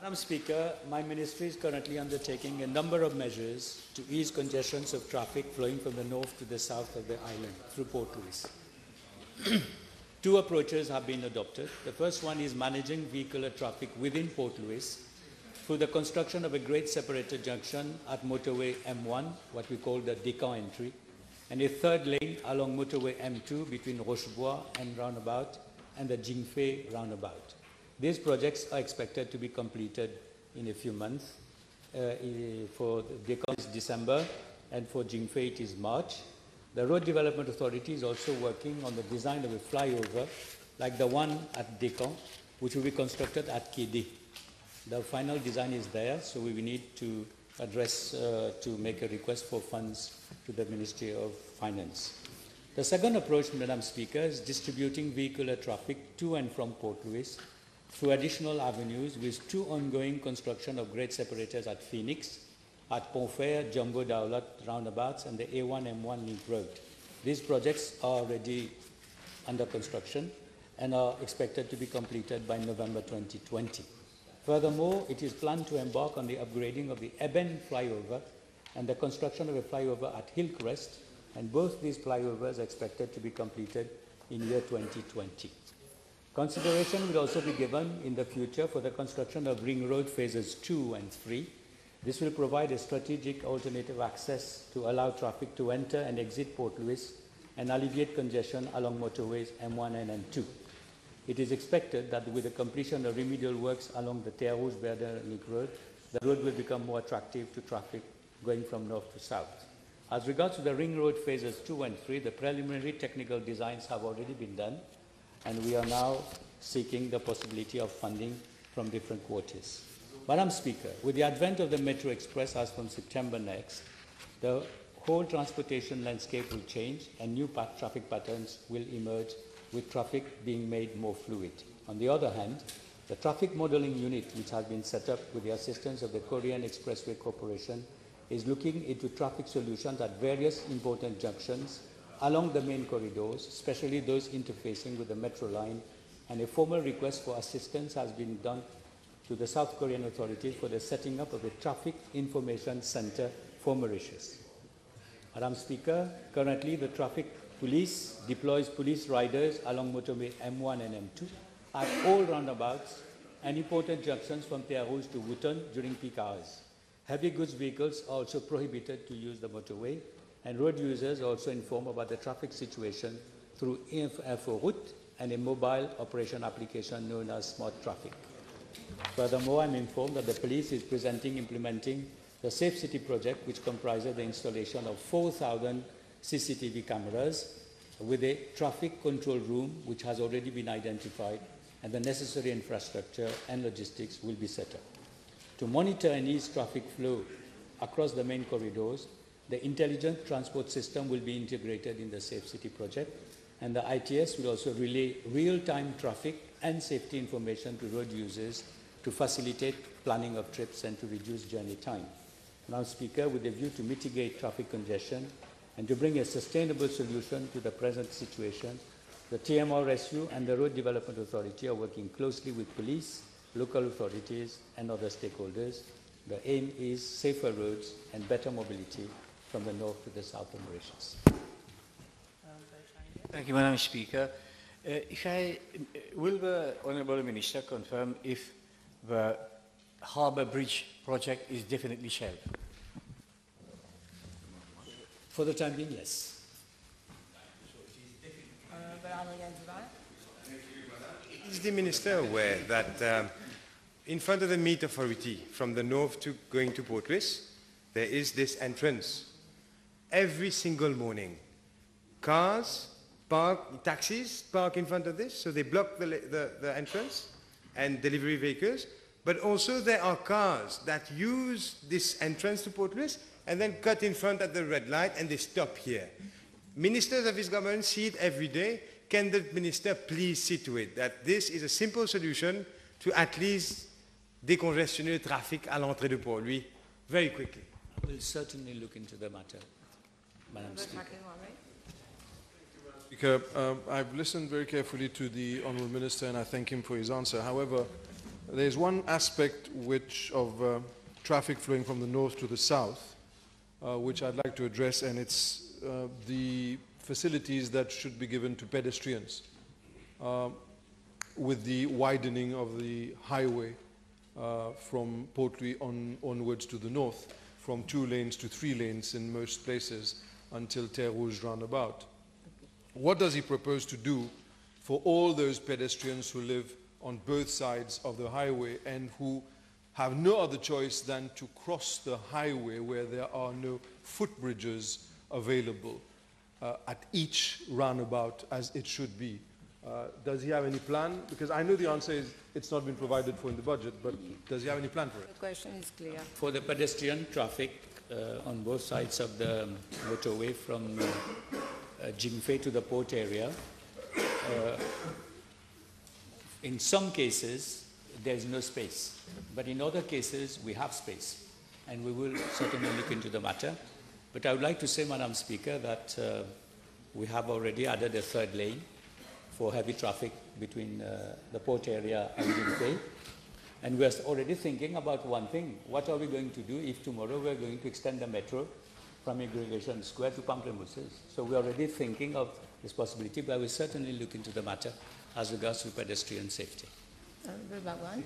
Madam Speaker, my ministry is currently undertaking a number of measures to ease congestions of traffic flowing from the north to the south of the island through Port Louis. Two approaches have been adopted. The first one is managing vehicular traffic within Port Louis through the construction of a grade separator junction at motorway M1, what we call the Descamps entry, and a third lane along motorway M2 between Rochebois and roundabout and the Jingfei roundabout. These projects are expected to be completed in a few months. For Descamps is December, and for Jingfei it is March. The Road Development Authority is also working on the design of a flyover like the one at Descamps, which will be constructed at Aidé. The final design is there, so we will need to address, to make a request for funds to the Ministry of Finance. The second approach, Madam Speaker, is distributing vehicular traffic to and from Port Louis through additional avenues with two ongoing construction of grade separators at Phoenix, at Pontfair, Jumbo Daulat roundabouts, and the A1M1 link road. These projects are already under construction and are expected to be completed by November 2020. Furthermore, it is planned to embark on the upgrading of the Eben flyover and the construction of a flyover at Hillcrest, and both these flyovers are expected to be completed in year 2020. Consideration will also be given in the future for the construction of Ring Road phases 2 and 3. This will provide a strategic alternative access to allow traffic to enter and exit Port Louis and alleviate congestion along motorways M1 and M2. It is expected that with the completion of remedial works along the Terre Rouge-Verdun link road, the road will become more attractive to traffic going from north to south. As regards to the Ring Road phases 2 and 3, the preliminary technical designs have already been done, and we are now seeking the possibility of funding from different quarters. Madam Speaker, with the advent of the Metro Express as from September next, the whole transportation landscape will change and new traffic patterns will emerge, with traffic being made more fluid. On the other hand, the traffic modeling unit, which has been set up with the assistance of the Korean Expressway Corporation, is looking into traffic solutions at various important junctions along the main corridors, especially those interfacing with the metro line, and a formal request for assistance has been done to the South Korean authorities for the setting up of a traffic information center for Mauritius. Madam Speaker, currently the traffic police deploys police riders along motorway M1 and M2 at all roundabouts and important junctions from Terre Rouge to Wotton during peak hours. Heavy goods vehicles are also prohibited to use the motorway, and road users are also informed about the traffic situation through InfoRoute and a mobile operation application known as Smart Traffic. Furthermore, I'm informed that the police is implementing the Safe City project, which comprises the installation of 4,000 CCTV cameras with a traffic control room, which has already been identified, and the necessary infrastructure and logistics will be set up. To monitor and ease traffic flow across the main corridors, the intelligent transport system will be integrated in the Safe City project, and the ITS will also relay real-time traffic and safety information to road users to facilitate planning of trips and to reduce journey time. Now, Speaker, with a view to mitigate traffic congestion and to bring a sustainable solution to the present situation, the TMRSU and the Road Development Authority are working closely with police, local authorities, and other stakeholders. The aim is safer roads and better mobility from the north to the south of Mauritius. Thank you, Madam Speaker. Will the Honourable Minister confirm if the Harbour Bridge project is definitely shelved? For the time being, yes. Is the Minister aware that in front of the meat authority from the north to going to Port Louis, there is this entrance every single morning? Cars, taxis park in front of this, so they block the entrance, and delivery vehicles. But also there are cars that use this entrance to Port Louis and then cut in front at the red light and they stop here. Ministers of his government see it every day. Can the Minister please see to it that this is a simple solution to at least décongestionner le trafic à l'entrée de Port-Louis very quickly? I will certainly look into the matter, Madam Speaker. Speaker, I've listened very carefully to the Honourable Minister and I thank him for his answer. However, There's one aspect of traffic flowing from the north to the south, which I'd like to address, and it's the facilities that should be given to pedestrians with the widening of the highway from Port-Louis onwards to the north, from 2 lanes to 3 lanes in most places until Terre Rouge roundabout. What does he propose to do for all those pedestrians who live on both sides of the highway and who have no other choice than to cross the highway where there are no footbridges available at each roundabout as it should be? Does he have any plan? Because I know the answer is it's not been provided for in the budget, but does he have any plan for it? The question is clear. For the pedestrian traffic on both sides of the motorway from Jingfei to the port area, in some cases there is no space, but in other cases we have space, and we will certainly look into the matter. But I would like to say, Madam Speaker, that we have already added a 3rd lane for heavy traffic between the port area and Jingfei. And we are already thinking about one thing. What are we going to do if tomorrow we are going to extend the metro from Immigration Square to Pamplemousses? So we are already thinking of this possibility, but we certainly look into the matter as regards to pedestrian safety. Bhagwan.